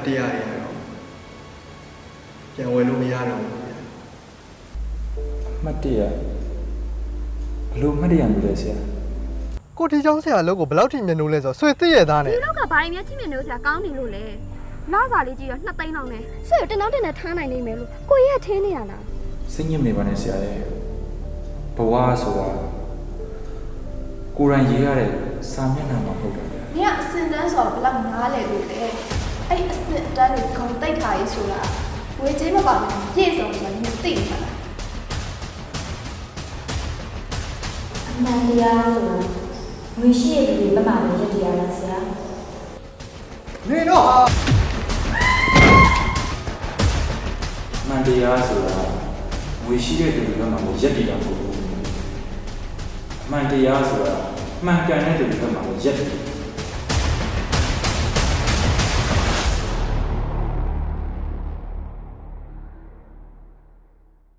တရားရတော့ပြန်ဝယ်လို့မရတော့ဘူး မှတ်တရဘလို့မှတ်တရမျိုးလဲဆရာ ကိုတီချောင်းဆရာအလုပ်ကိုဘယ်လောက်ထိမြင်လို့လဲဆိုတော့ဆွေသိရသားနဲ့ ဒီလောက်ကဘာရင်များချင်းမြင်လို့ဆရာကောင်းနေလို့လေလာစားလေးကြည့်တော့2သိန်းလောက်နဲ့ဆွေကိုတနောက်တင်နဲ့ထားနိုင်နေမယ်လို့ကိုကြီးကထင်းနေရလား စိတ်ညစ်နေပါနဲ့ဆရာရဲ့ဘဝဆိုတာကိုယ်တိုင်ရေးရတဲ့စာမျက်နှာမှာဟုတ်တယ် ။မင်းကအစင်တန်းဆိုတော့ဘလောက်နားလဲလို့လေ။အဲ့အစင်တန်းကိုဂုံတိတ်ခါရေးဆိုတာဝေကျေးမပါဘူးပြည့်စုံဆိုတာမသိဘူးလား အမှန်တရားဆိုတာငွေရှိရည်တွေပတ်မှလည်းရတရားလားဆရာ နေတော့ဟာ မှန်တရားဆိုတာငွေရှိတဲ့သူတွေကမှရက်တည်တာမဟုတ်ဘူးအမှန်တရားဆိုတာမှန်ကန်တဲ့သူတွေကမှရက်တည်